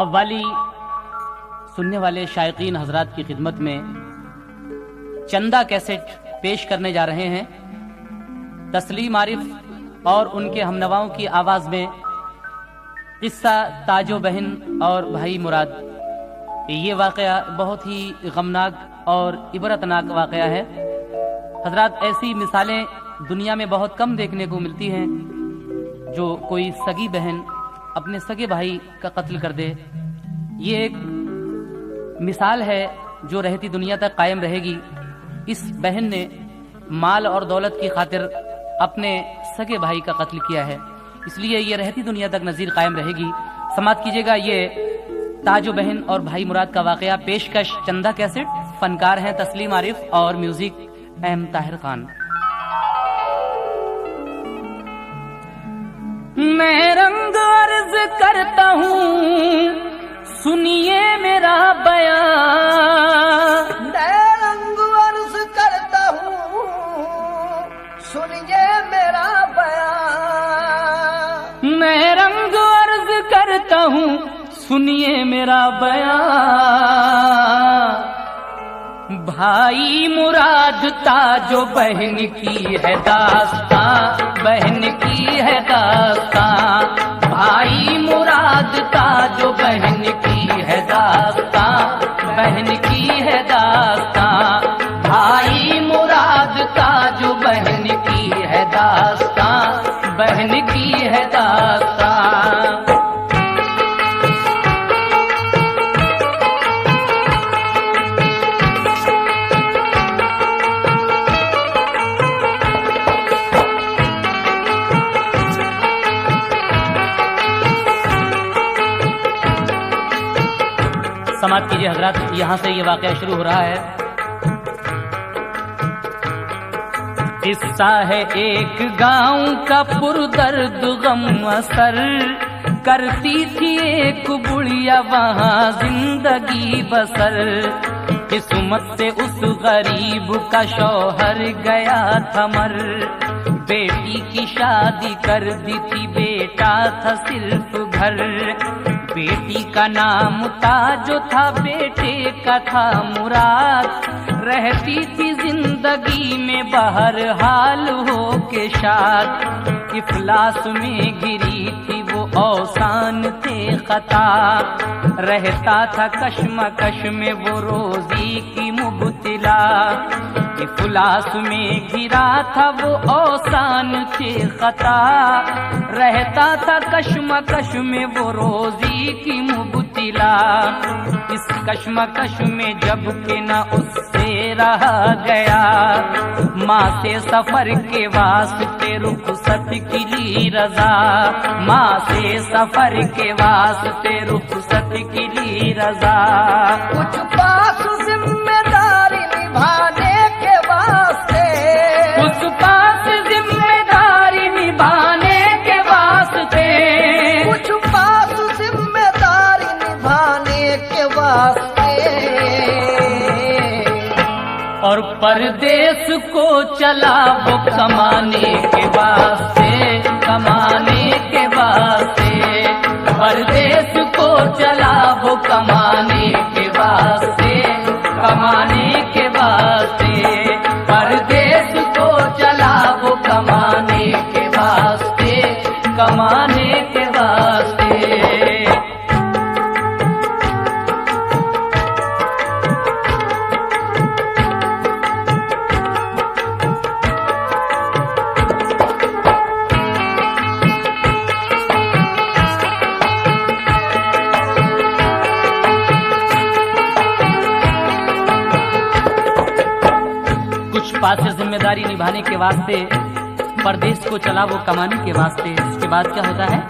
कव्वाली सुनने वाले शायकीन हजरात की खिदमत में चंदा कैसेट पेश करने जा रहे हैं। तस्लीम आरिफ और उनके हमनवाओं की आवाज में किस्सा ताजो बहन और भाई मुराद। ये वाकया बहुत ही गमनाक और इबरतनाक वाकया है। हजरात, ऐसी मिसालें दुनिया में बहुत कम देखने को मिलती हैं जो कोई सगी बहन अपने सगे भाई का कत्ल कर दे। ये एक मिसाल है जो रहती दुनिया तक कायम रहेगी। इस बहन ने माल और दौलत की खातिर अपने सगे भाई का कत्ल किया है, इसलिए ये रहती दुनिया तक नज़ीर कायम रहेगी। समाप्त कीजिएगा ये ताजो बहन और भाई मुराद का वाकया। पेशकश चंदा कैसेट, फनकार हैं तस्लीम आरिफ और म्यूजिक एम ताहिर खान। मैं रंग अर्ज करता हूँ, सुनिए मेरा बयान। मैं रंग अर्ज करता हूँ, सुनिए मेरा बयान। मैं रंग अर्ज करता हूँ, सुनिए मेरा बयान। भाई मुराद ताजो बहन की है दास्तां, बहन की है दास्तां। भाई मुराद ताजो बहन की है दास्तां, बहन की है दास्तां। भाई मुराद ताजो बहन की है दास्तां, बहन की है दास्तां। समाप्त कीजिए हजरात, यहाँ से ये वाकया शुरू हो रहा है। किस्सा है एक गांव का पुरदर्द गम असर, करती थी एक बुढ़िया वहाँ जिंदगी बसर। किस्मत से उस गरीब का शौहर गया था मर, बेटी की शादी कर दी थी, बेटा था सिर्फ घर। बेटी का नाम ताजो था, बेटे का था मुराद। रहती थी जिंदगी में बहरहाल हो के शाद। इफलास में गिरी थी वो औसान थे खता, रहता था कश्मकश में वो रोजी की मुबतला। इफलास में गिरा था वो औसान थे खता, रहता था कश्मकश में वो रोजी की मुबतला। इस कश्मकश में जब के ना उससे रहा गया, माँ से सफर के वास्ते रुखसत की ली रजा। माँ से सफर के वास्ते रुखसत की ली रजा। कुछ पास जिम्मेदारी निभाने के वास्ते, कुछ पास जिम्मेदारी निभाने के वास्ते, कुछ पास जिम्मेदारी निभाने के वास्ते। और परदेश को चला वो कमाने के वास्ते, कमाने के वास्ते। परदेश को चला वो कमाने के वास्ते, कमाने के वास्ते। परदेश को चला वो कमाने के वास्ते, कमाने के वास्ते। पास से जिम्मेदारी निभाने के वास्ते परदेश को चला वो कमाने के वास्ते। इसके बाद क्या होता है?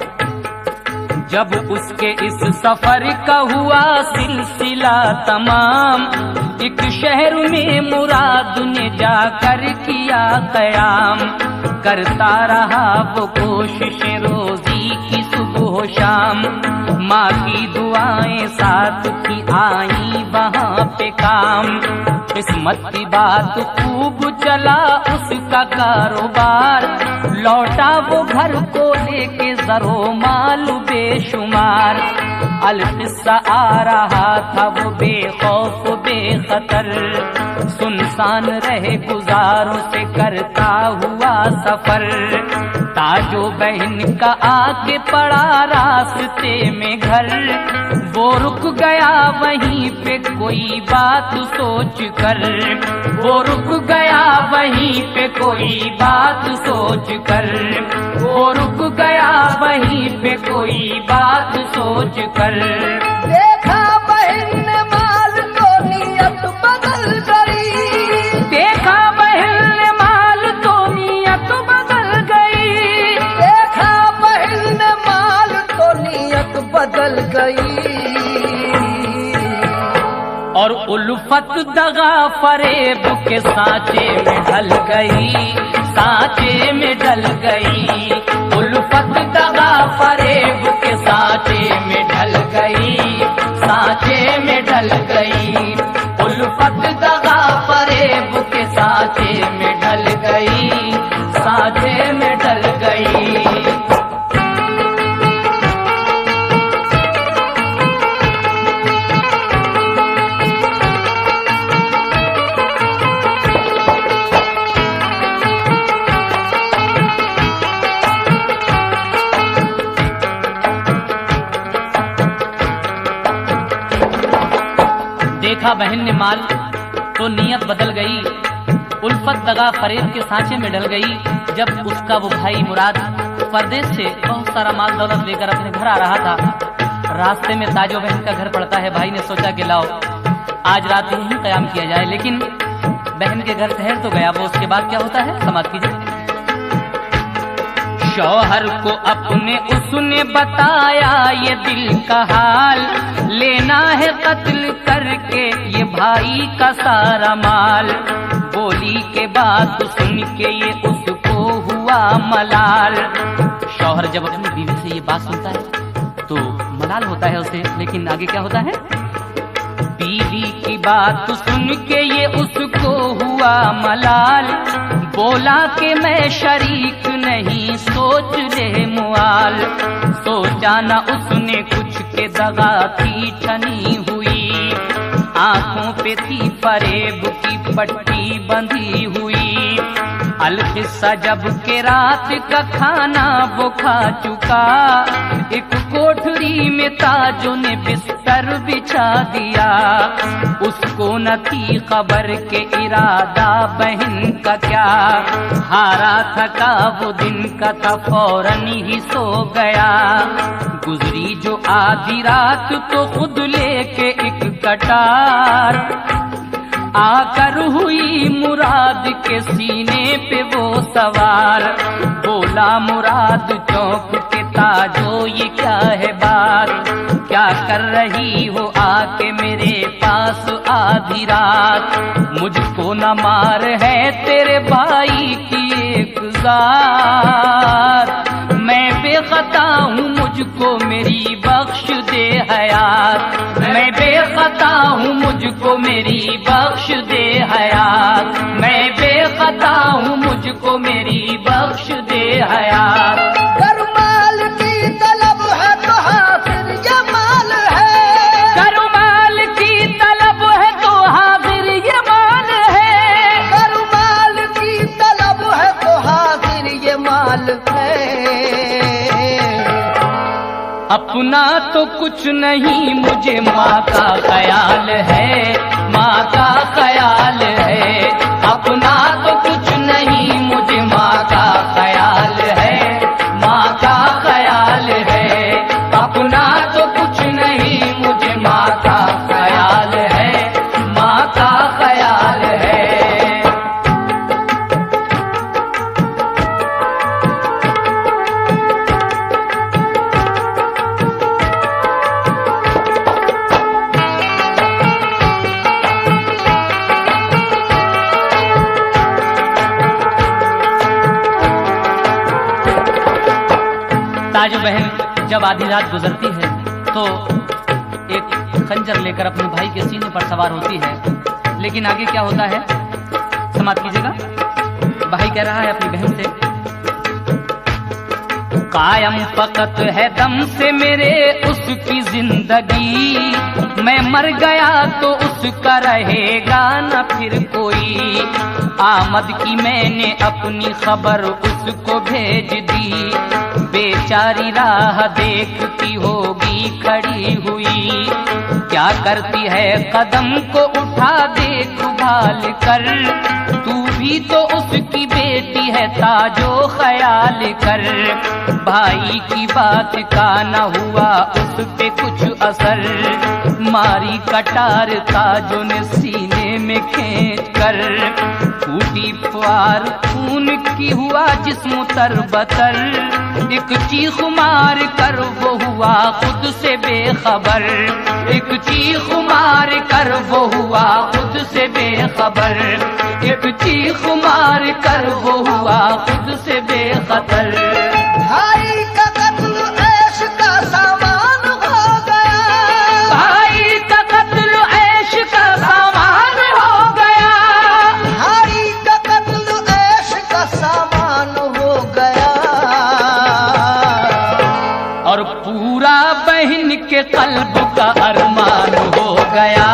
जब उसके इस सफर का हुआ सिलसिला तमाम, एक शहर में मुराद ने जाकर किया कयाम। करता रहा वो कोशिश रोजी की सुबह सुबह शाम, माँ की दुआएं साथ थी आई वहाँ पे काम। किस्मत की बात खूब चला उसका कारोबार, लौटा वो घर को लेके जरो माल बेशुमार। अलकिस्सा आ रहा था वो बेखौफ बेखतर, सुनसान रहे गुजारों से करता हुआ सफर। ताजो बहन का आके पड़ा रास्ते में घर, वो रुक गया वहीं पे कोई बात सोच कर। वो रुक गया वहीं पे कोई बात सोच कर। वो रुक गया वहीं पे कोई बात सोच कर। देखा बहन ने माल तो नियत बदल गई। देखा बहन ने माल तो नियत बदल गई। देखा बहन ने माल तो नियत बदल गई। और उल्फत दगा फरेब के सांचे में ढल गई, सांचे में ढल गई। उल्फत दगा फरेब के सांचे में ढल गई, सांचे में ढल गई। उल्फत दगा फरेब के सांचे में ढल गई, सांचे में ढल गई। देखा बहन ने माल तो नीयत बदल गई, उल्फत दगा फरेब के सांचे में डल गई। जब उसका वो भाई मुराद परदेश से बहुत सारा माल दौलत लेकर अपने घर आ रहा था, रास्ते में ताजो बहन का घर पड़ता है। भाई ने सोचा कि लाओ आज रात यहीं कयाम किया जाए, लेकिन बहन के घर ठहर तो गया वो। उसके बाद क्या होता है समाप्त कीजिए। शौहर को अपने उसने बताया ये दिल का हाल, लेना है कत्ल करके ये भाई का सारा माल। बोली के बात सुन के ये उसको हुआ मलाल। शौहर जब अपनी बीवी से ये बात सुनता है तो मलाल होता है उसे, लेकिन आगे क्या होता है। बीवी की बात सुन के ये उसको हुआ मलाल, बोला कि मैं शरीक नहीं सोच ले मुआल। सोचा न उसने कुछ के दगा थी ठनी हुई, आंखों पे थी फरेब की पट्टी बंधी हुई। अलकिस्सा जब के रात का खाना वो खा चुका, एक कोठरी में ताजों ने बिस्तर बिछा दिया। उसको न थी खबर के इरादा बहन का क्या, हारा थका वो दिन का था फौरन ही सो गया। गुजरी जो आधी रात तो खुद लेके एक कटार, आकर हुई मुराद के सीने पे वो सवार। बोला मुराद चौक के ताजो ये क्या है बात, क्या कर रही हो आके मेरे पास आधी रात। मुझको न मार है तेरे भाई की एक ज़ात, मैं बेखता हूँ मुझको मेरी बख्श दे हयात। मैं बेखता हूँ मुझको मेरी बख्श दे हयात। मैं बेखता हूँ मुझको मेरी बख्श दे हयात। कर माल की तलब है तो हाजिर ये माल है। कर माल की तलब है तो हाजिर ये माल है। कर माल की तलब है तो हाजिर ये माल है। अपना तो कुछ नहीं मुझे माँ का ख्याल है, माँ का ख्याल है। अपना तो कुछ नहीं मुझे माँ का ख्याल है, माँ का ख्याल है। अपना तो कुछ नहीं मुझे माँ का ख्याल है, माँ का ख्याल है। ताज बहन जब आधी रात गुजरती है तो एक खंजर लेकर अपने भाई के सीने पर सवार होती है। लेकिन आगे क्या होता है समाप्त कीजिएगा। भाई कह रहा है अपनी बहन से, कायम फकत है दम से मेरे उसकी जिंदगी, मैं मर गया तो उसका रहेगा न फिर कोई। आमद की मैंने अपनी खबर उसको भेज दी, बेचारी राह देखती होगी खड़ी हुई। क्या करती है कदम को उठा देखभाल कर, तू भी तो उसकी बेटी है ताजो ख्याल कर। भाई की बात का न हुआ उस पे कुछ असर, मारी कटार ताजो ने सीने में खींच कर। फूटी प्यार खून की हुआ जिस्म तरबतर, एक चीख मार कर वो हुआ खुद से बेखबर। एक चीख मार कर वो हुआ खुद से बेखबर, एक चीख मार कर वो हुआ खुद से बेखतर। भाई का कत्ल ऐश का सामान हो गया, भाई का कत्ल ऐश का सामान हो गया, भाई का कत्ल ऐश का सामान हो गया। और पूरा बहन के कल्ब का अरमान हो गया,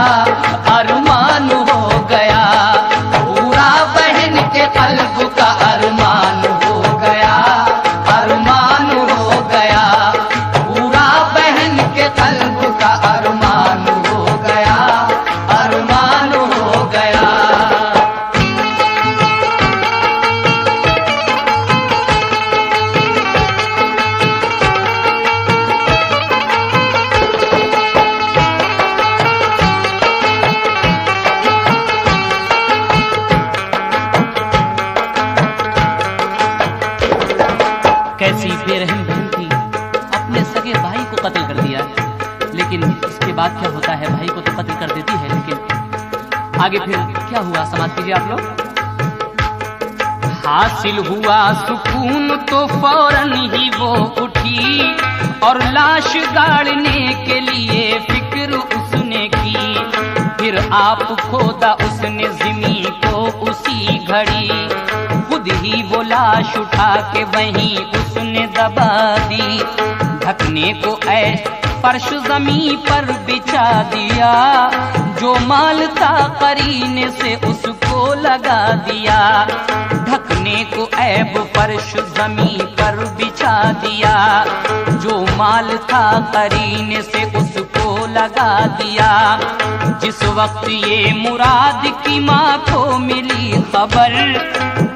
अरमान हो गया। पूरा बहन के कल्ब का अरमान हो गया, अरमान हो गया। पूरा बहन के कल्ब का अरमान हो गया, अरमान हो गया। कैसी बेरहम बहन थी, अपने सगे भाई को कत्ल कर दिया। लेकिन इसके बाद क्या होता है, भाई को तो कत्ल कर देती है, लेकिन आगे फिर क्या हुआ समाप्त कीजिए आप लोग। हासिल हुआ सुकून तो फौरन ही वो उठी, और लाश गाड़ने के लिए फिक्र उसने की। फिर आप खोदा उसने ज़मीन को उसी घड़ी, खुद ही वो लाश उठा के वहीं उसने दबा दी। ढकने को ऐश फर्श जमीन पर बिछा दिया, जो माल था करीने से उसको लगा दिया। ढकने को ऐब फर्श जमीन पर बिछा दिया, जो माल था करीने से उसको लगा दिया। जिस वक्त ये मुराद की माँ को मिली खबर,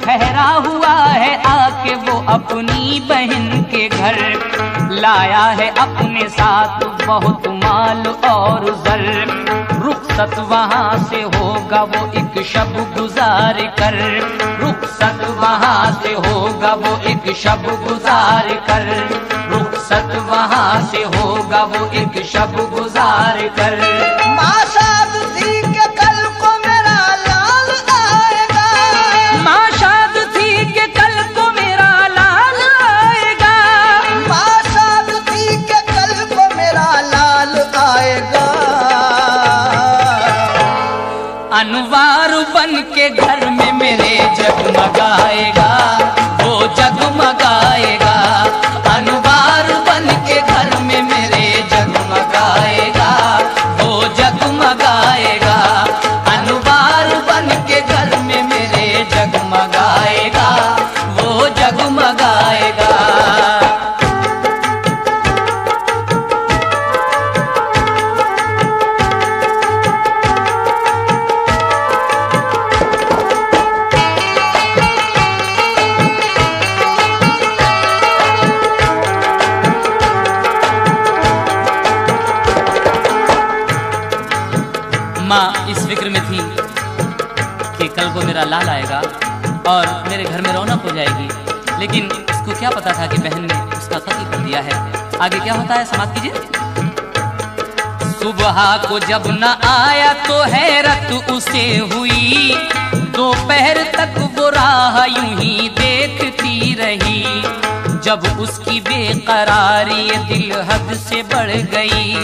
ठहरा हुआ है आके वो अपनी बहन के घर। लाया है अपने साथ बहुत माल और जर, रुखसत वहाँ से होगा वो एक शब गुजार कर। रुखसत वहाँ से होगा वो एक शब गुजार कर, रुखसत वहाँ से होगा वो एक शब गुजार कर। माँ शादी के कल को मेरा लाल आएगा, माँ शाद थी कि कल को मेरा लाल आएगा, माँ शादी के कल को मेरा लाल आएगा। अनवार बन के घर में मेरे जगमगाएगा, वो जगमगाएगा। अनवार बन के घर में मेरे जगमगाएगा, वो जगमगाएगा। अनवार बन के घर में मेरे जगमगाएगा, वो जगमगाएगा। माँ इस फिक्र में थी कि कल को मेरा लाल आएगा और मेरे घर में रौनक हो जाएगी, लेकिन उसको क्या पता था कि बहन ने उसका कत्ल कर दिया है। आगे क्या होता है समाप्त कीजिए। सुबह को जब न आया तो हैरत उसे हुई, दोपहर तक वो राह यूं ही देखती रही। जब उसकी बेकरारी ये दिल हद से बढ़ गई,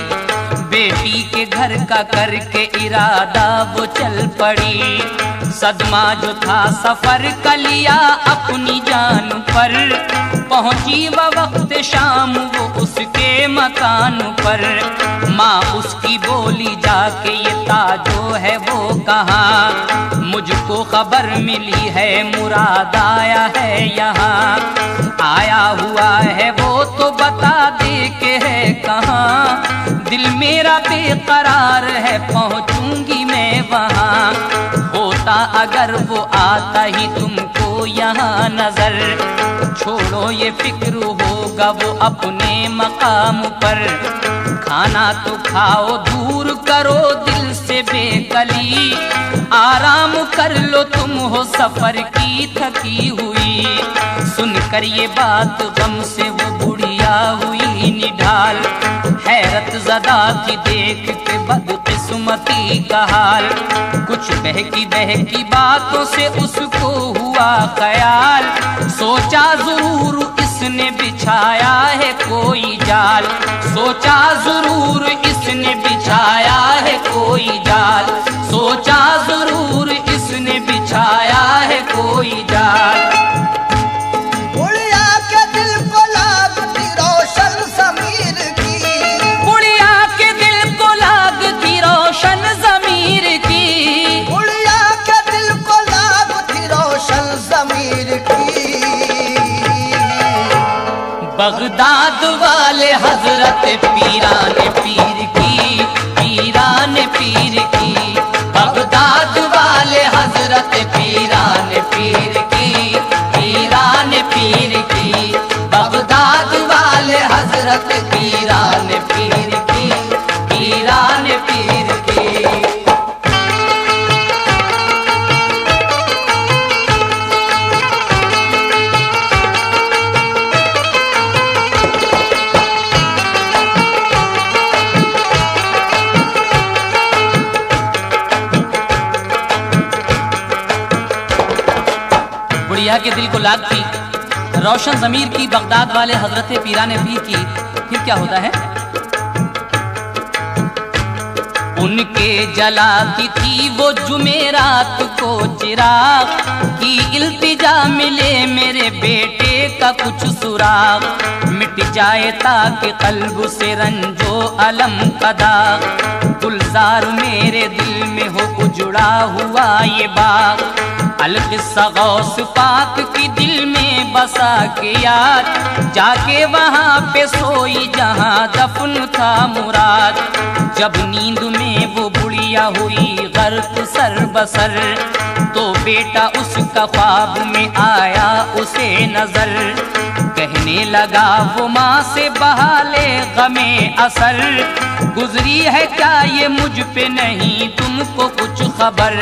बेटी के घर का करके इरादा वो चल पड़ी। सदमा जो था सफर का लिया अपनी जान पर, पहुंची वह वक्त शाम वो उसके मकान पर। माँ उसकी बोली जाके ये ताजो है वो कहाँ, मुझको खबर मिली है मुराद आया है यहाँ। आया हुआ है वो तो बता दे के है कहाँ, दिल मेरा बेकरार है पहुँचूंगी मैं वहाँ। होता अगर वो आता ही तुमको यहाँ नजर, छोड़ो ये फिक्र होगा वो अपने मकाम पर। खाना तो खाओ दूर करो दिल से बेकली, आराम कर लो तुम हो सफर की थकी हुई। सुनकर ये बात गम से वो बुढ़िया हुई निढाल, हैरत ज़दा थी देख के बदकिस्मती का हाल। कुछ बहकी बातों से उसको हुआ ख्याल, सोचा जरूर इसने बिछाया है कोई जाल। सोचा जरूर इसने बिछाया है कोई जाल, सोचा जरूर इसने बिछाया है कोई जाल। बुढ़िया के दिल को लागती रोशन ज़मीर की, बुढ़िया के दिल को लागती रोशन ज़मीर की, बुढ़िया के दिल को लागती रोशन ज़मीर की। बगदाद वाले हजरत पीरान पीर की, पीरान पीर की। बगदाद वाले हजरत पीरान पीर की, पीरान पीर की। बगदाद वाले हजरत पीरान पीर की, पीरान पीर की। बुढ़िया के दिल को लागती रोशन ज़मीर की, बगदाद वाले हजरत पीरान पीर की। फिर क्या होता है? उनके जलाती थी वो जुमेरात को चिराग, की इल्तिजा मिले मेरे बेटे का कुछ सुराग। मिट जाए ताकि कल्ब से रंजो अलम का दाग, गुलजार मेरे दिल में हो उजड़ा हुआ ये बाग। अलकिस्सा गौस पाक की दिल में बसा के याद, जाके वहाँ पे सोई जहाँ दफन था मुराद। जब नींद में वो बुढ़िया हुई गर्क सर बसर, तो बेटा उसका ख्वाब में आया उसे नजर। कहने लगा वो माँ से बहाले गमे असर, गुजरी है क्या ये मुझ पे नहीं तुमको कुछ खबर,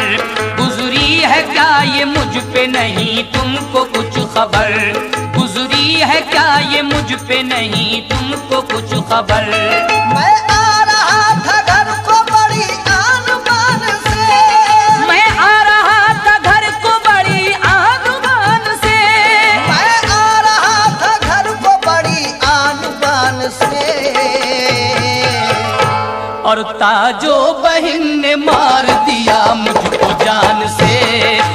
गुजरी है क्या ये मुझ पे नहीं तुमको कुछ खबर, गुजरी है क्या ये मुझ पे नहीं तुमको कुछ खबर। मैं आ रहा था घर को बड़ी आन बान से, मैं आ रहा था घर को बड़ी आन बान से, मैं आ रहा था घर को बड़ी आन बान से। और ताजो बहन ने मार दिया मुझको जान से,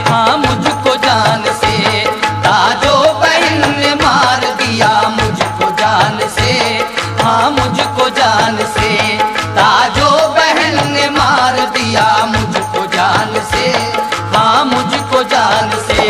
हाँ मुझको जान से। ताजो बहन ने मार दिया मुझको जान से, हाँ मुझको जान से। ताजो बहन ने मार दिया मुझको जान से, हाँ मुझको जान से।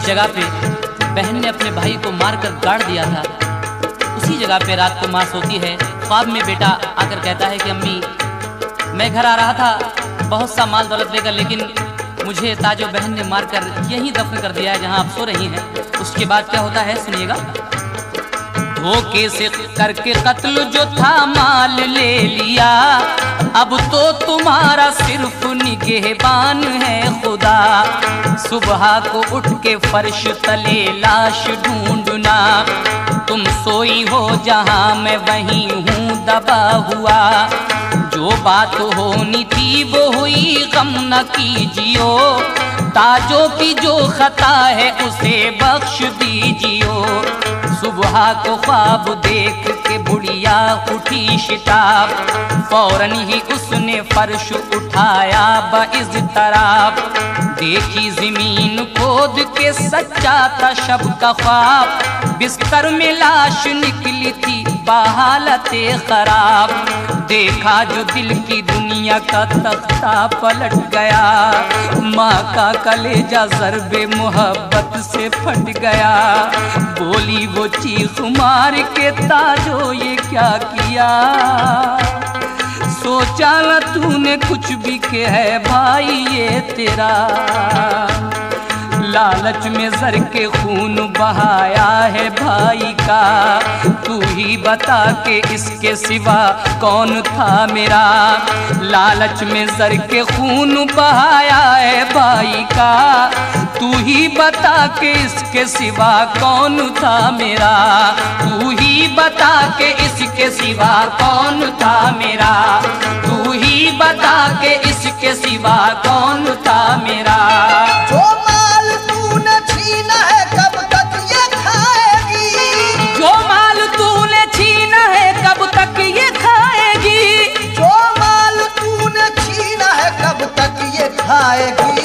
जगह पे बहन ने अपने भाई को मारकर गाड़ दिया था, उसी जगह पे रात को माँ सोती है। ख्वाब में बेटा आकर कहता है कि अम्मी मैं घर आ रहा था बहुत सा माल दौलत लेकर, लेकिन मुझे ताजो बहन ने मारकर यहीं दफन कर दिया है जहाँ आप सो रही हैं। उसके बाद क्या होता है सुनिएगा। धोखे से करके कत्ल जो था माल ले लिया, अब तो तुम्हारा सिर्फ निगहबान है खुदा। सुबह को उठ के फर्श तले लाश ढूंढना, तुम सोई हो जहां मैं वहीं हूँ दबा हुआ। जो बात होनी थी वो हुई, गम न कीजियो, ताजों की जो खता है उसे बख्श दीजियो। सुबह को ख्वाब देख के बुढ़िया उठी शिताब, फौरन ही उसने फर्श उठाया बइज़्तिराब। देखी जमीन खोद के सच्चा था शब का ख्वाब, बिस्तर में लाश निकली थी बहालते खराब। देखा जो दिल की दुनिया का तख्ता पलट गया, माँ का कलेजा ज़र्बे मोहब्बत से फट गया। बोली वो चीख मार के, ताजो ये क्या किया, सोचा न तूने कुछ भी के है भाई ये तेरा। लालच में जर के खून बहाया है भाई का, तू ही बता के इसके सिवा कौन था मेरा। लालच में जर के खून बहाया है भाई का, तू ही बता के इसके सिवा कौन था मेरा। तू ही बता के इसके सिवा कौन था मेरा। तू ही बता के इसके सिवा कौन था मेरा। जो माल तूने छीना है कब तक ये खाएगी, जो माल तूने छीना है कब तक ये खाएगी। जो माल तूने छीना है कब तक ये खाएगी।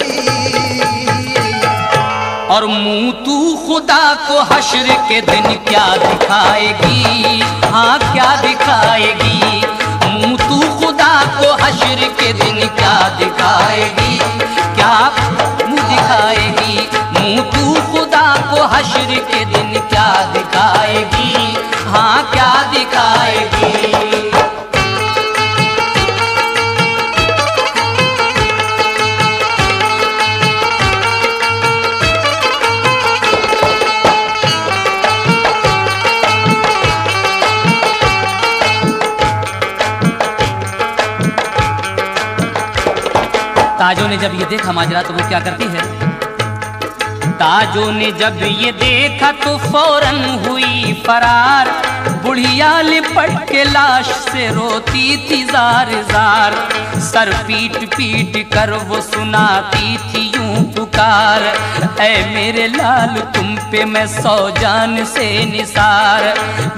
और मुंह तू खुदा को हश्र के दिन क्या दिखाएगी, हाँ क्या दिखाएगी। मुंह तू खुदा को हश्र के दिन क्या दिखाएगी, क्या मुंह दिखाएगी। मुंह तू खुदा को हश्र के दिन क्या दिखाएगी, हाँ क्या दिखाएगी। ताजों ने जब ये देखा माजरा तो वो क्या करती है। ताजों ने जब ये देखा तो फौरन हुई फरार, बुढ़िया लिपट के लाश से रोती थी जार जार। सर पीट पीट कर वो सुनाती थी यूं पुकार, ऐ मेरे लाल तुम पे मैं 100 जान से निसार।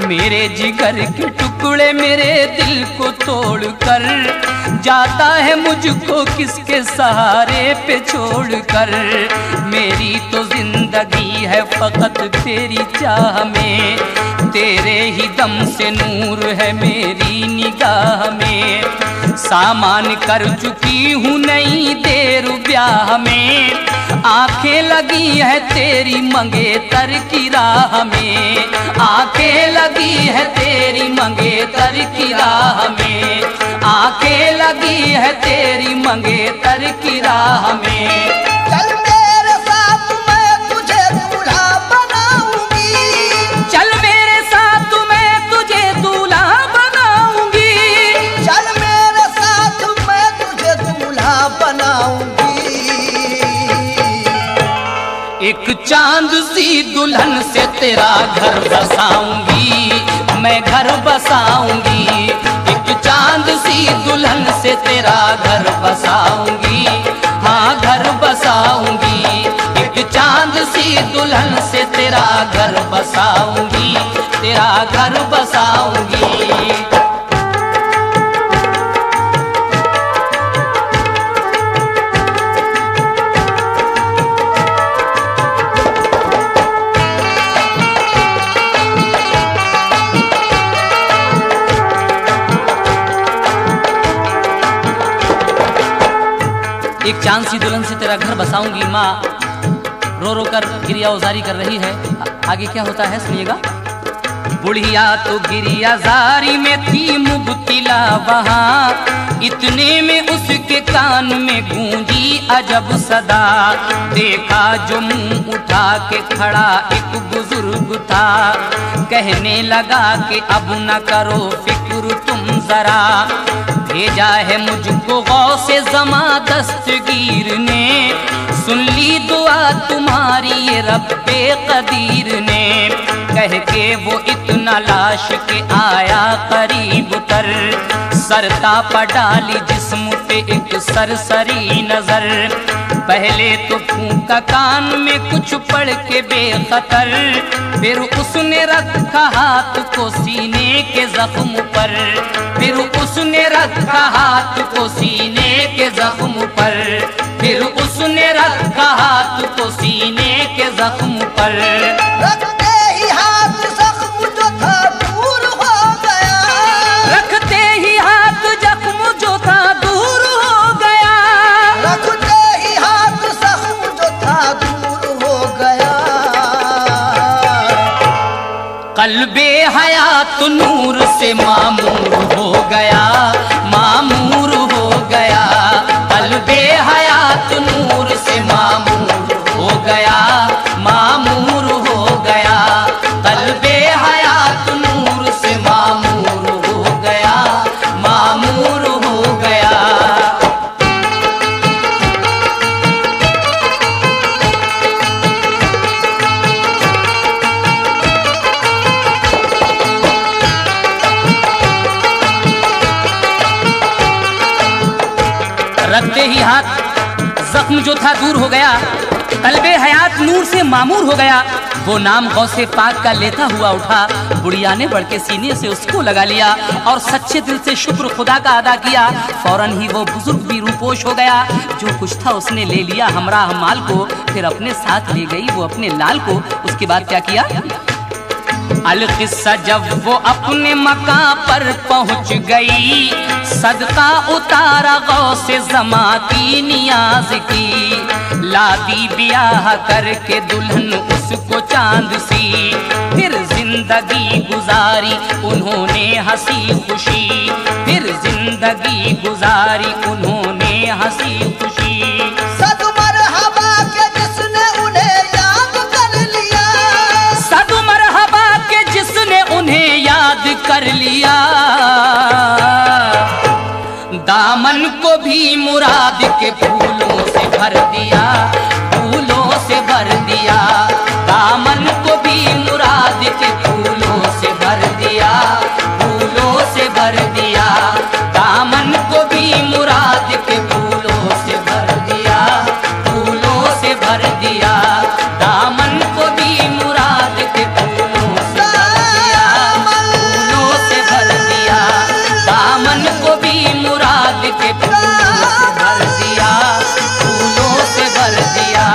मेरे जिगर के टुकड़े मेरे दिल को तोड़ कर जाता है मुझको किसके सहारे पे छोड़ कर। मेरी तो जिंदगी है फकत तेरी चाह में, तेरे ही दम से नूर है मेरी निगाह में। सामान कर चुकी हूँ नई देर ब्याह में, आंखें लगी है तेरी मंगेतर की राह में। आंखें लगी है तेरी मंगेतर की राह में। आंखें लगी है तेरी मंगेतर की राह में। चल मेरे साथ मैं तुझे दूल्हा बनाऊंगी, चल मेरे साथ मैं तुझे दूल्हा बनाऊंगी। चल मेरे साथ मैं तुझे दूल्हा बनाऊंगी। एक चांद सी दुल्हन से तेरा घर बसाऊंगी, मैं घर बसाऊंगी। एक चांद सी दुल्हन से तेरा घर बसाऊंगी, हाँ घर बसाऊंगी। एक चांद सी दुल्हन से तेरा घर बसाऊंगी, तेरा घर बसाऊंगी। एक चांद सी दुल्हन से तेरा घर बसाऊंगी। माँ रो रो कर गिरिया उजारी कर रही है। आगे क्या होता है सुनिएगा। बुढ़िया तो गिरिया जारी में थी मुब्तिला वहाँ, इतने में उसके कान में गूंजी अजब सदा, देखा जो मुंह उठा के खड़ा एक बुजुर्ग था। कहने लगा कि अब न करो फिक्र तुम जरा, भेजा है मुझको गौसे ज़मा दस्तगीर ने। सुन ली दुआ तुम्हारी ये रब्बे कदीर ने। कह के वो इतना लाश के आया करीब तर, सरता पर डाली जिस्म पे एक सरसरी नजर। पहले तो फूंका कान में कुछ पढ़ के बेखतर, फिर उसने रखा हाथ को सीने के जख्म पर। फिर उसने रखा हाथ को सीने के जख्म पर। फिर उसने रखा हाथ को सीने के जख्म पर। रखते ही हाथ जख्म जो था दूर हो गया। रखते ही हाथ जख्म जो था दूर हो गया। रखते ही हाथ जख्म जो था दूर हो गया। कल्बे हयात नूर से मामूर हो गया, मामूर हो गया। कल्बे हयात नूर से मामूर हो गया, मामूर हो गया। कल्बे हयात नूर से मामूर हो गया, मामूर हो गया। रखते ही हाथ जख्म जो था दूर हो गया, कल्बे हयात नूर से मामूर हो गया। वो नाम गौसे पाक का लेता हुआ उठा, बुढ़िया ने बढ़ के सीने से उसको लगा लिया और सच्चे दिल से शुक्र खुदा का अदा किया। फौरन ही वो बुजुर्ग भी रूपोश हो गया। जो कुछ था उसने ले लिया हमरा माल को, फिर अपने साथ ले गई वो अपने लाल को। उसके बाद क्या किया? अलकिस्सा जब वो अपने मकां पर पहुंच गई, सदका उतारा गौसे ज़मा की नियाज की। लादी ब्याह करके दुल्हन उसको चांद सी, फिर जिंदगी गुजारी उन्होंने हंसी खुशी। फिर जिंदगी गुजारी उन्होंने हंसी खुशी। सद मरहबा के जिसने उन्हें याद कर लिया। सद मरहबा के जिसने उन्हें याद कर लिया। दामन को भी मुराद के फूलों से भर दिया, फूलों से भर दिया। दामन को भी मुराद के फूलों से भर दिया, फूलों से भर दिया। दामन को भी मुराद के फूलों से भर दिया, फूलों से भर दिया। दामन को भी मुराद के फूलों से भर दिया, फूलों से भर दिया। दामन को भी मुराद के फूलों से भर दिया, फूलों से भर दिया।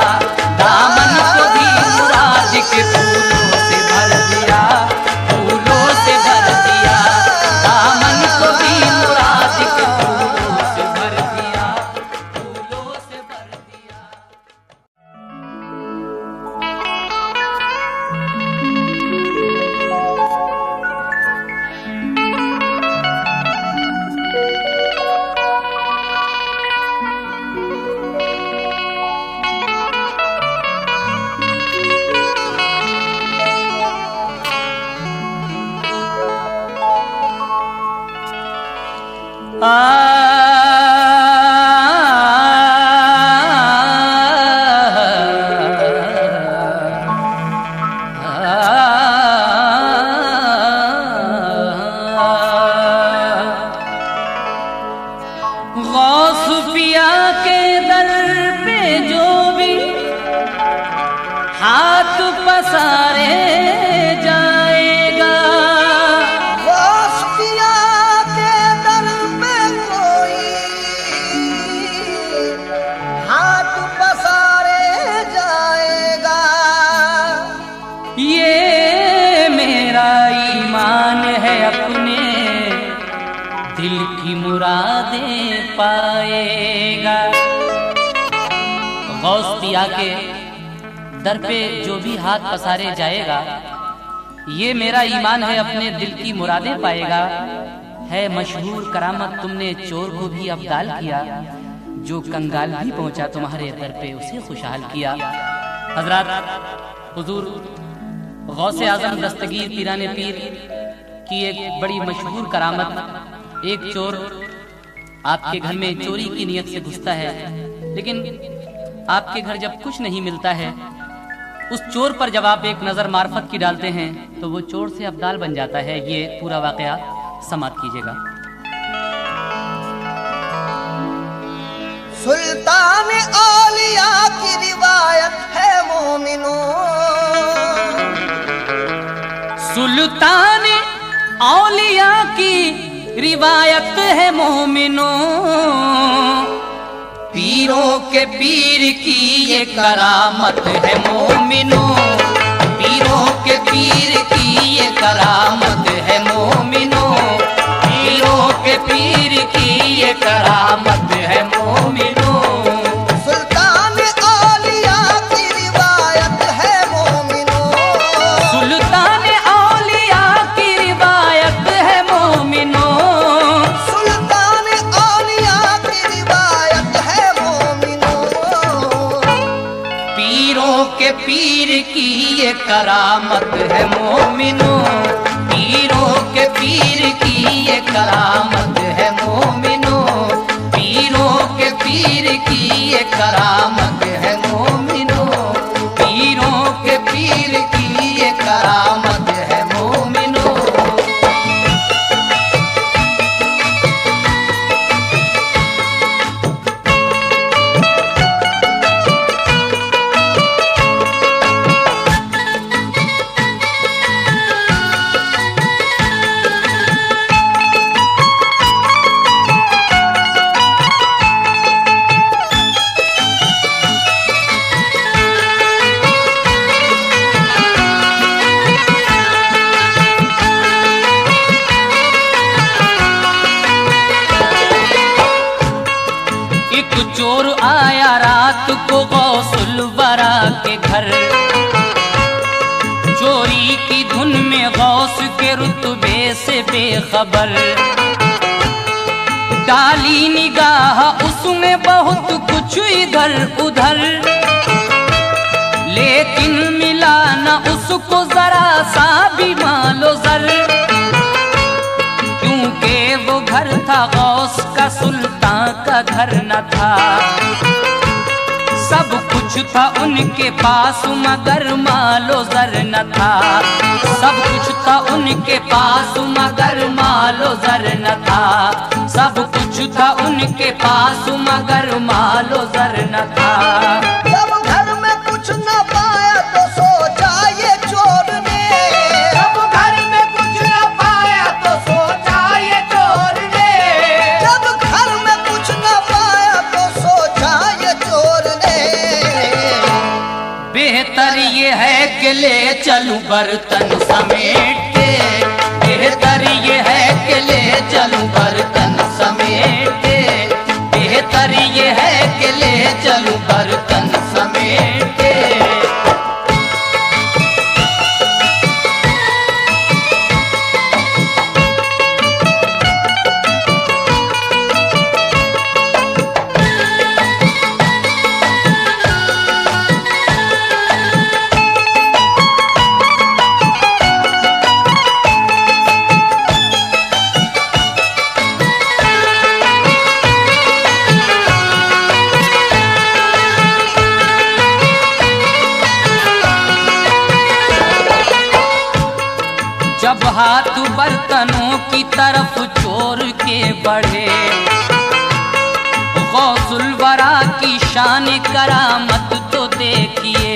दामन को भी मुराद के फूलों से भर दिया, फूलों से भर दिया। दामन को भी मुराद के फूलों से भर दिया, फूलों से भर दिया। गौस पिया के दर पे जो भी हाथ पसारे जाएगा, गौस पिया के दर पे कोई हाथ पसारे जाएगा। ये मेरा ईमान है अपने दिल की मुरादें पाएगा। गौस पिया के दर पे जो भी हाथ पसारे जाएगा, ये मेरा ईमान है अपने दिल की मुरादें पाएगा। है मशहूर करामत तुमने चोर को भी अब्दाल किया, जो कंगाल भी पहुंचा तुम्हारे दर पे उसे खुशहाल किया। हजरत हुजूर गौसे आजम दस्तगीर पीराने पीर की एक बड़ी मशहूर करामत, एक चोर आपके घर में चोरी की नियत से घुसता है, लेकिन आपके घर जब कुछ नहीं मिलता है, उस चोर पर जब आप एक नजर मार्फत की डालते हैं तो वो चोर से अब्दाल बन जाता है। ये पूरा वाकया समाप्त कीजिएगा। सुल्तान औलिया की रिवायत है मोमिनों, सुल्तान औलिया की रिवायत है मोमिनों, पीरों के पीर की ये करामत है मोमिनों, पीरों के पीर की ये करामत है मोमिनों, पीरों के पीर की ये करामत है मोमिनों। सुल्तान औलिया की रिवायत है मोमिनों, सुल्तान औलिया की रिवायत है मोमिनों, सुल्तान औलिया की रिवायत है मोमिनों, पीरों के पीर की ये करामत है मोमिनों, पीरों के पीर की ये करामत है मोमिनों, पीरों के पीर की ये करामत है मोमिनों, पीरों के पीर की ये करामत है मोमिनों। एक चोर आया रात को गौसुल वरा के घर, चोरी की धुन में गौस के रुतबे से बेखबर, डाली निगाह उसने बहुत कुछ इधर उधर, लेकिन मिला न उसको जरा सा भी मालो जर, क्योंकि वो घर था गौस का सुल्तान का घर न था, सब कुछ था उनके पास मगर मालो जर न था, सब कुछ था उनके पास मगर मालो जर न था, सब कुछ था उनके पास मगर मालो जर न था। जब घर में कुछ न पाया तो सोचा ये चोर ने, जब घर में कुछ न पाया तो सोचा ये चोर ने, जब घर में कुछ न पाया तो सोचा ये चोर ने, बेहतर ये है कि ले चलूं बर्तन समेट के, बेहतर ये है कि ले चलूं बर्तन समेट के, बेहतर ये है कि ले चलूं बर्तन समेट के। जब हाथ बर्तनों की तरफ चोर के बढ़े, गौसुल वरा की शान करामत तो देखिए,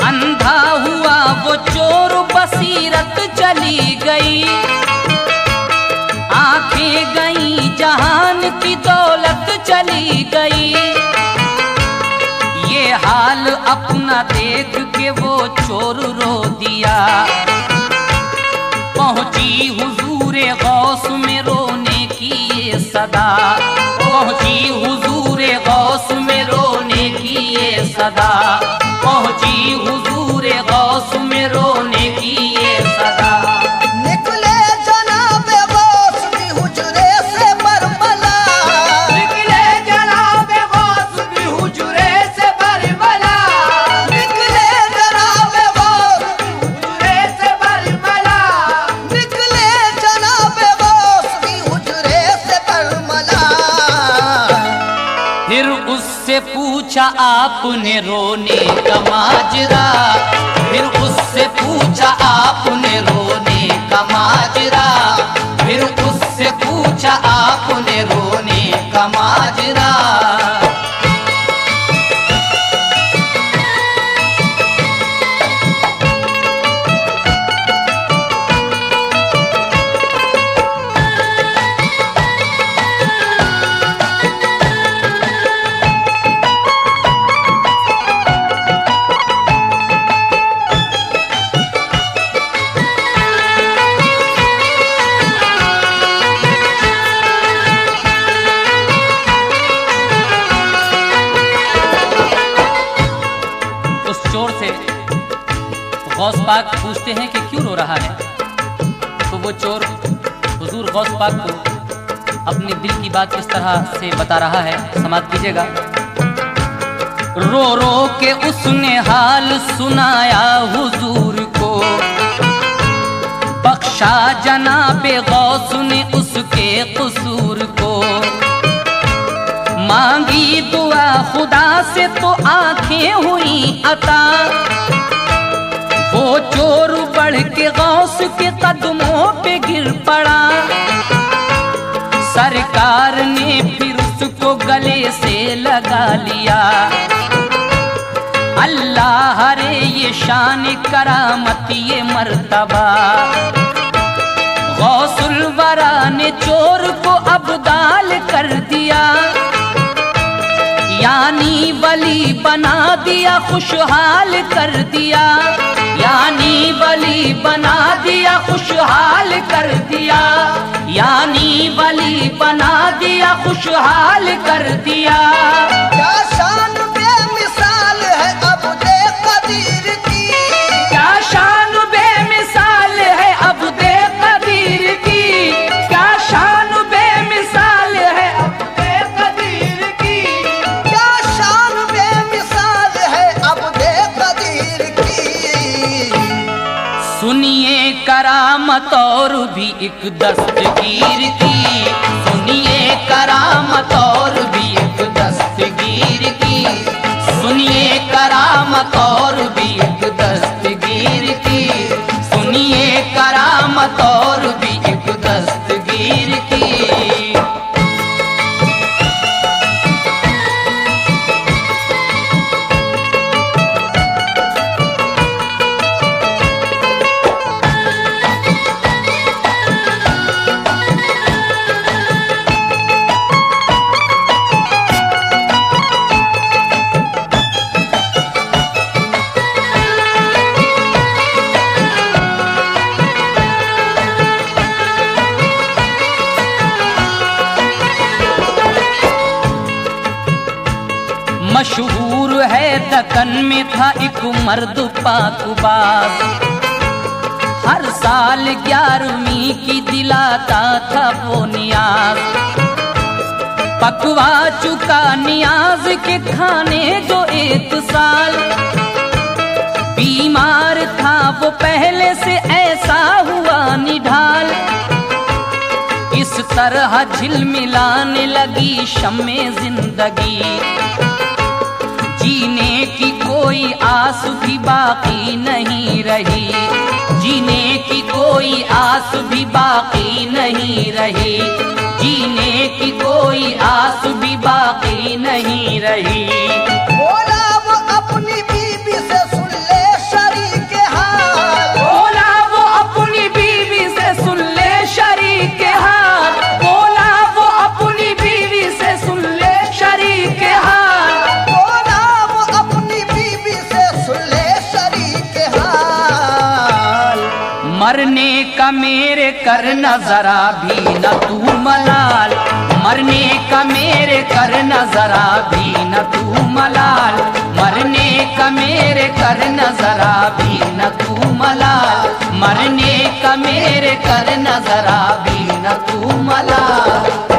अंधा हुआ वो चोर बसीरत चली गई, आंखें गई जहान की दौलत चली गई, ये हाल अपना देख के वो चोर रो दिया, पहुंची हुजूरे गौस में रोने की ये सदा, पहुंची हुजूरे गौस में रोने की ये सदा, पहुंची हुजूरे गौस में रोने की ये सदा। निकले जनाबे गौस भी हुजरे से बरबला, निकले उससे पूछा आपने रोने का माजरा, फिर उससे पूछा आपने रोने का माजरा, फिर उससे पूछा आपने रोने का माजरा। गौस पाक पूछते हैं कि क्यों रो रहा है, तो वो चोर हुजूर गौस पाक को अपने दिल की बात किस तरह से बता रहा है, समाप्त कीजिएगा। रो रो के उसने हाल सुनाया हुजूर को, बख्शा जनाबे गौस ने उसके कसूर को, मांगी दुआ खुदा से तो आंखें हुई अता, वो चोर बढ़ के गौस के कदमों पे गिर पड़ा, सरकार ने फिर उसको गले से लगा लिया। अल्लाह रे ये शान करामत ये मर्तबा, गौसुल वरा ने चोर को अब्दाल कर दिया, यानी वली बना दिया खुशहाल कर दिया, यानी वली बना दिया खुशहाल कर दिया, यानी वली बना दिया खुशहाल कर दिया। क्या शान बेमिसाल है अब्दे कदीर की, क्या शान बेमिसाल है अब्दे कदीर की, क्या शान बेमिसाल है अब्दे कदीर की, क्या शान बेमिसाल है अब्दे कदीर की। सुनिए करामत और भी एक दस्तगीर की, सुनिए करामत और भी एक दस्तगीर की, सुनिए करामत और भी एक दस्तगीर की, सुनिए करामत और भी एक दस्तगीर की। मशहूर है दक्कन में था एक मर्द पाकबाज, हर साल 11वीं की दिलाता था वो नियाज, पकवा चुका नियाज के खाने जो एक साल, बीमार था वो पहले से ऐसा हुआ निढाल, इस तरह झिलमिलाने लगी शम्मे जिंदगी, जीने की कोई आस भी बाकी नहीं रही, जीने की कोई आस भी बाकी नहीं रही, जीने की कोई आस भी बाकी नहीं रही। बोला वो अपनी बीबी से सुन ले शरीक हाल, बोला वो अपनी बीवी से सुन ले शरीक हाल, बोला वो अपनी बीवी से सुन ले शरीक हाल, बोला वो अपनी बीबी से सुन ले शरीक हाल। मरने का मेरे करना जरा भी न तू मलाल, मरने का मेरे करना जरा भी न तू मलाल, मरने का मेरे करना जरा भी न तू मलाल, मरने का मेरे करना जरा भी न तू मलाल।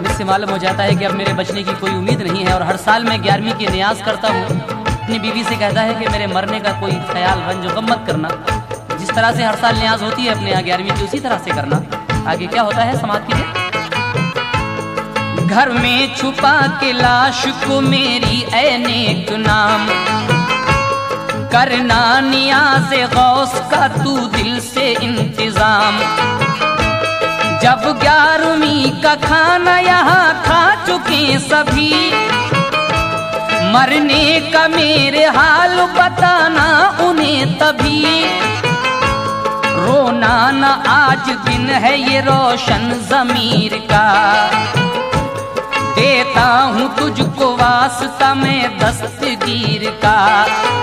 जब इससे मालूम हो जाता है कि अब मेरे बचने की कोई उम्मीद नहीं है और हर साल मैं 11वीं की न्याज करता हूँ, अपनी बीवी से कहता है कि मेरे मरने का कोई ख्याल रंज गम मत करना, जिस तरह से हर साल न्याज होती है अपने यहाँ 11वीं की उसी तरह से करना। आगे क्या होता है समाप्त कीजिए। घर में छुपा के लाश को मेरी ऐ नेक नाम, करना नियाज़ गौस का तू दिल से इंतजाम। जब 11वीं का खाना यहाँ खा चुके सभी, मरने का मेरे हाल बताना उन्हें तभी। रोना न आज दिन है ये रोशन ज़मीर का, देता हूँ तुझको वास्ता मैं दस्तगीर का,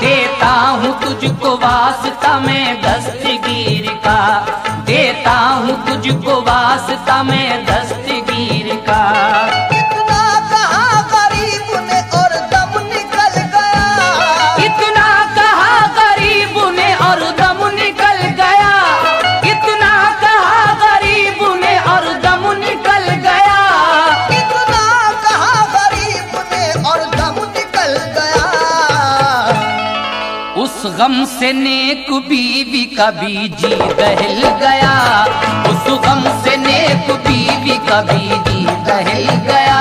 देता हूँ तुझको वास्ता मैं दस्तगीर का, देता हूँ तुझको वास्ता मैं दस्तगीर का। इतना कहा गरीब ने और दम निकल गया, इतना कहा गरीब ने और दम निकल गया, इतना कहा गरीब ने और दम निकल गया। इतना कहा गरीब ने और दम निकल गया। उस गम से नेक बीवी का बीजी दहल गया, उस गम से नेक बीवी का बीजी दहल गया,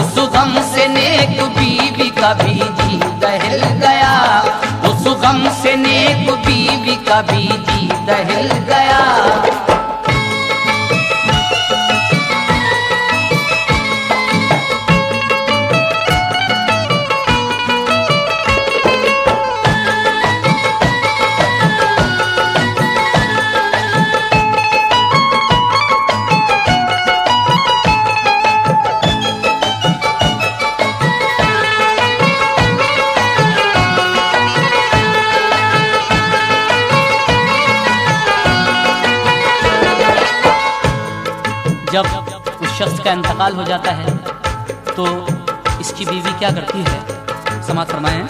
उस गम से नेक बीवी का बीजी दहल गया, उस गम से नेक बीवी का बीजी दहल गया। जब उस शख्स का इंतकाल हो जाता है तो इसकी बीवी क्या करती है, समाप्त फरमाएं।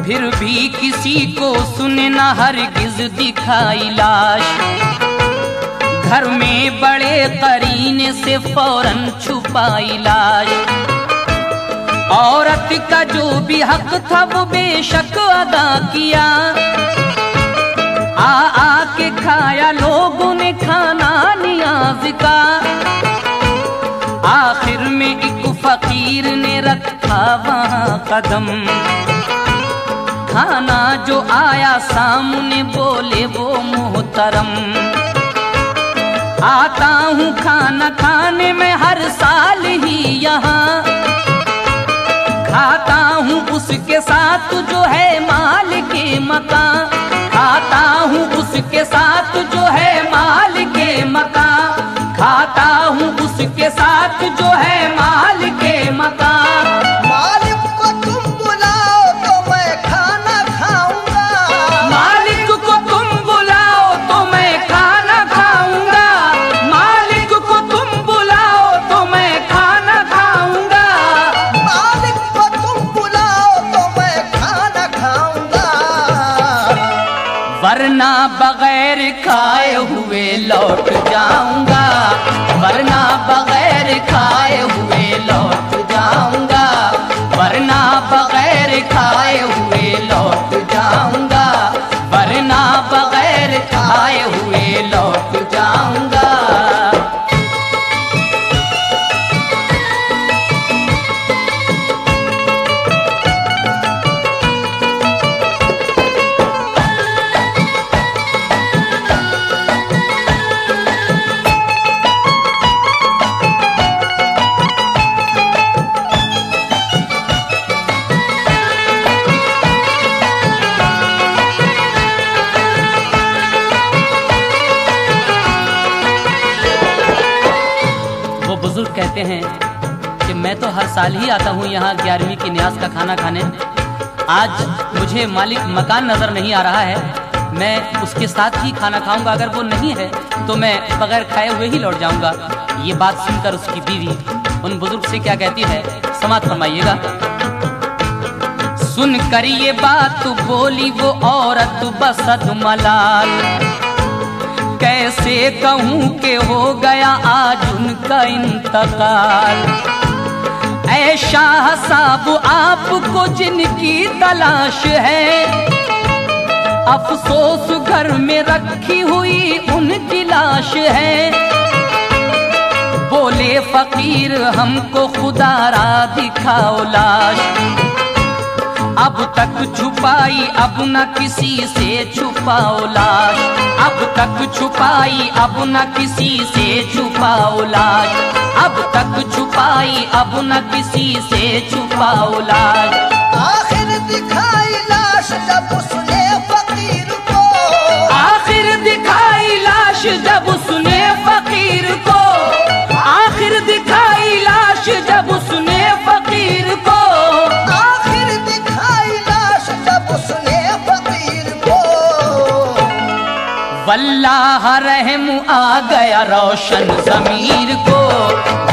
फिर भी किसी को सुने न हरगिज दिखाई लाश, घर में बड़े करीने से फौरन छुपाई लाश। औरत का जो भी हक था वो बेशक अदा किया, आके खाया लोगों ने खाना नियाज का। आखिर में एक फकीर ने रखा वहाँ कदम, खाना जो आया सामने बोले वो मोहतरम। आता हूँ खाना खाने में हर साल ही यहाँ, खाता हूँ उसके साथ जो है माल के मकान, खाता हूँ उसके साथ जो है माल के मकान, खाता हूँ उसके साथ जो है माल के मकान। मालिक को तुम बुलाओ तो मैं खाना खाऊंगा, मालिक को तुम बुलाओ तो मैं खाना खाऊंगा, मालिक को तुम बुलाओ तो मैं खाना खाऊंगा, मालिक को तुम बुलाओ तो मैं खाना खाऊंगा। वरना बगैर खाए हुए लौट जाऊंगा, वरना बगैर खाए हुए लौट जाऊंगा, वरना बगैर खाए हुए लौट जाऊंगा, वरना बगैर खाए हुए लौट जाऊंगा। कहते हैं कि मैं तो हर साल ही आता हूँ यहाँ 11वीं की न्याज का खाना खाने। आज मुझे मालिक मकान नजर नहीं आ रहा है, मैं उसके साथ ही खाना खाऊंगा, अगर वो नहीं है तो मैं बगैर खाए हुए ही लौट जाऊंगा। ये बात सुनकर उसकी बीवी उन बुजुर्ग से क्या कहती है, समाप्त फरमाइएगा। सुनकर ये बात बोली वो औरत बसद मलाल, कैसे कहूँ कि हो गया आज उनका इंतकाल। ऐ शाह साहब आपको जिनकी तलाश है, अफसोस घर में रखी हुई उनकी लाश है। बोले फकीर हमको खुदारा दिखाओ लाश, अब तक छुपाई अब न किसी से छुपाओ लाश, अब तक छुपाई अब न किसी से छुपाओ लाश, अब तक छुपाई अब न किसी से छुपाओ लाश। आखिर दिखाई लाश जब उसने फकीर को, आखिर दिखाई लाश जब उसने फकीर को, आखिर दिखाई लाश जब उसने फकीर को, आखिर दिखाई लाश जब उसने फकीर को। वल्लाह रहम आ गया रोशन ज़मीर को,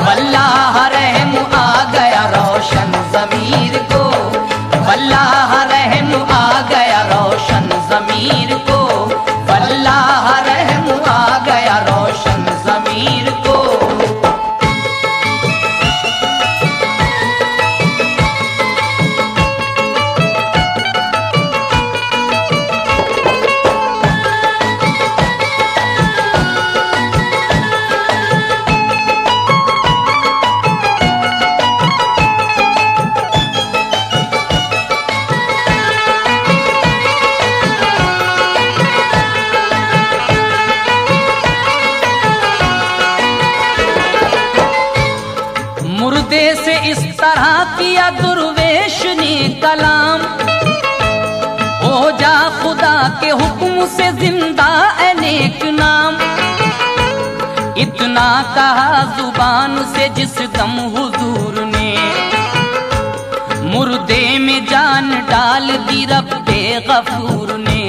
वल्लाह रहम आ गया रोशन ज़मीर को, वल्लाह रहम आ गया रोशन ज़मीर को, वल्लाह रहम आ गया रोशन ज़मीर को। मुर्दे से इस तरह किया दुर्वेश ने कलाम, हो जा खुदा के हुक्म से जिंदा अनेक नाम। इतना कहा जुबान से जिस दम हुजूर ने, मुर्दे में जान डाल दी रब्बे गफूर ने।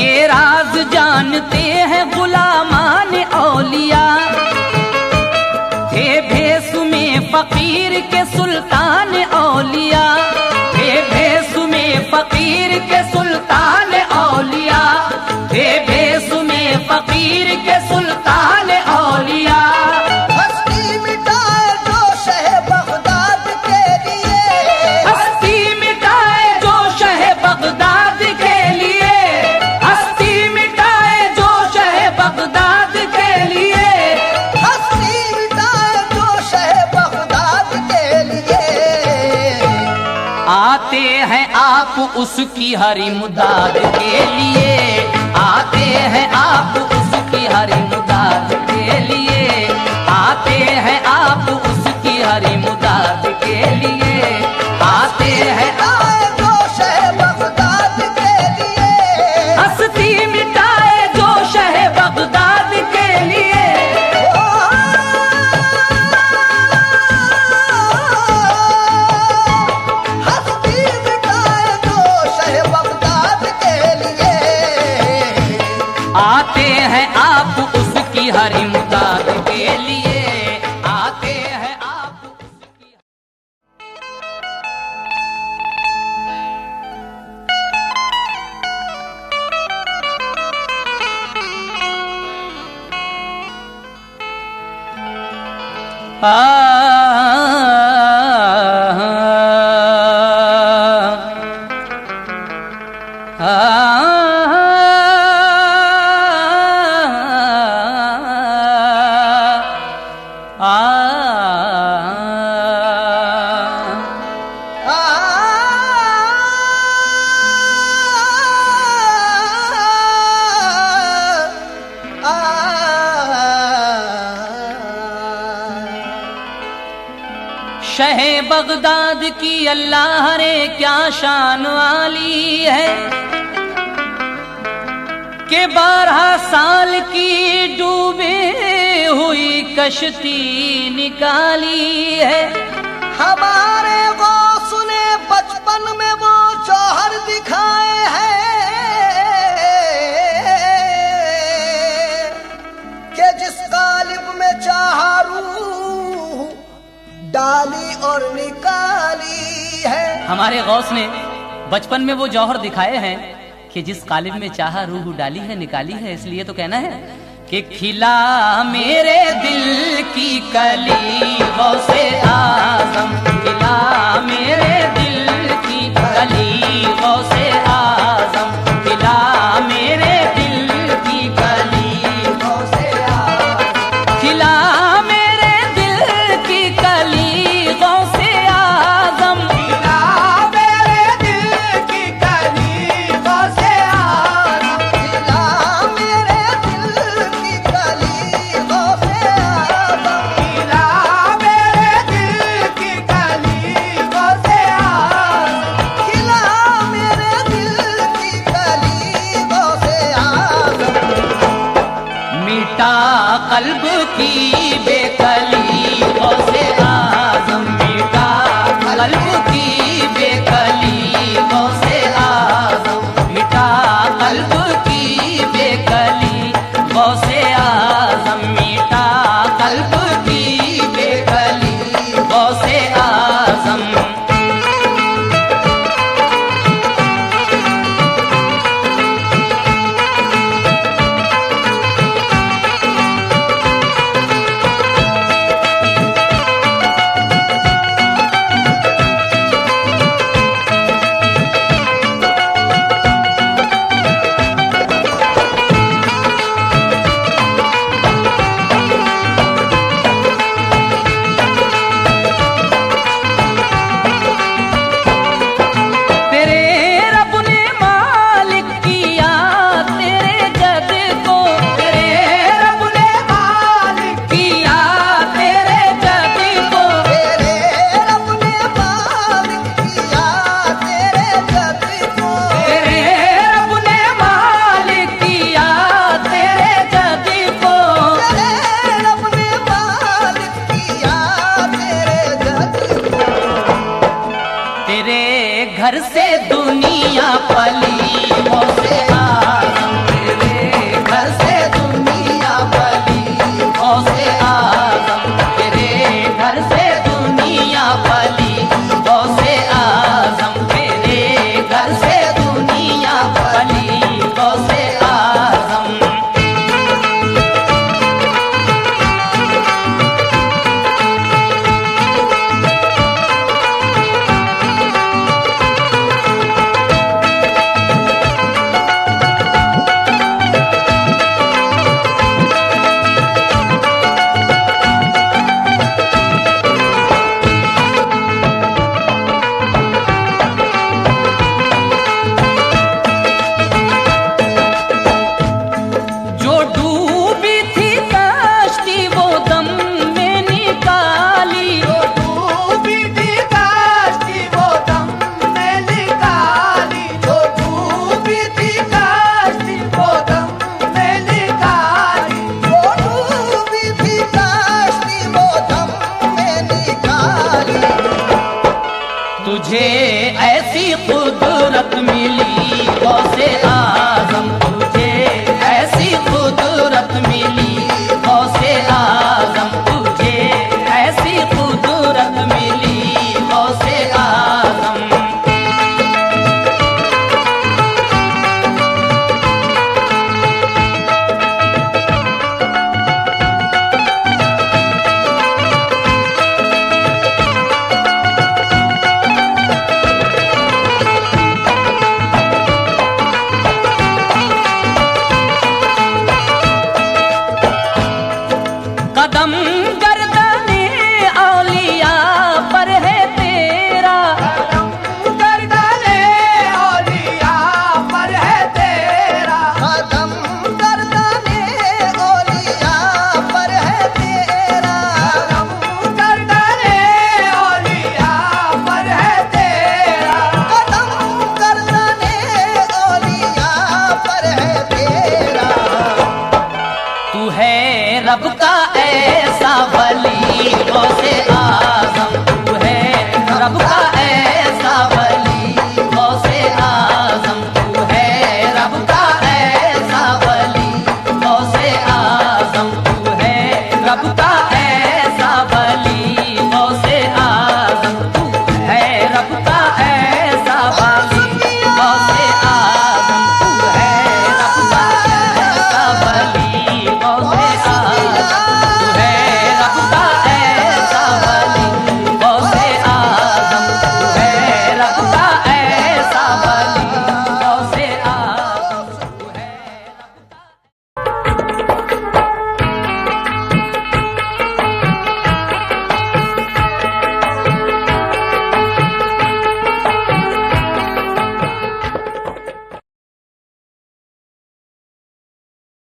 ये राज जानते हैं गुलामान औलिया, थे भेस में फकीर के सुल्तान औलिया, थे भेस में फकीर के सुल्तान औलिया, थे भेस में फकीर के सुल्तान औलिया। हस्ती मिटाए जो शह बगदाद के लिए, हस्ती मिटाए जो शह बगदाद के लिए, हस्ती मिटाए जो शह बगदाद के लिए, हस्ती मिटाए जो शह बगदाद के लिए। आते हैं आप उसकी हर इमदाद के लिए, आते हैं आप उसकी हर इमदाद के लिए, आते हैं आप उसकी हर इमदाद के लिए, आते हैं मिटाए जो शह बगदाद के लिए, हस्ती मिटाए जो शह बगदाद के लिए। हस्ती मिटाए जो शह बगदाद के लिए। आते हैं आप उसकी हर इमदाद के लिए, आते हैं आप उसकी। शह बगदाद की अल्लाह रे क्या शान वाली है, कि 12 साल की डूबे हुई कश्ती निकाली है। हमारे गौस ने बचपन में वो जौहर दिखाए हैं कि जिस गालिब में चाहा रूह डाली और निकाली है। हमारे गौस ने बचपन में वो जौहर दिखाए हैं कि जिस कालिब में चाहा रूह डाली है निकाली है, इसलिए तो कहना है कि खिला मेरे दिल की कली गौसे आजम, खिला मेरे दिल की कली गौसे आजम, खिला मेरे दिल की कली गौसे आजम, खिला मेरे दिल की कली गौसे आजम, खिला मेरे दिल की कली गौसे आजम, खिला मेरे दिल की कली गौसे आजम, खिला मेरे दिल की कली गौसे आजम, खिला मेरे दिल की कली गौसे आजम। मीठा कल्ब की बेकली गौसे आजम, मीठा कल्ब की बेकली गौसे आजम, मीठा कल्ब की बेकली गौसे आजम, मीठा कल्ब की बेकली गौसे आजम। तेरे रब ने मालिक किया तेरे जद को, तेरे रब ने मालिक किया तेरे जद को, तेरे रब ने मालिक किया तेरे जद को, तेरे रब ने मालिक किया तेरे जद को, तेरे रब ने मालिक किया तेरे जद को। तेरे घर से दुनिया पली गौसे आजम, तेरे घर से दुनिया पली गौसे आजम, तेरे घर से दुनिया पली गौसे आजम, तेरे घर से दुनिया पली गौसे आजम। जो डूबी थी कश्ती वो दम में निकाली, डूबी थी कश्ती वो दम में निकाली, जो डूबी थी कश्ती वो दम में निकाली, जो डूबी थी कश्ती वो दम में निकाली। तुझे ऐसी कुदरत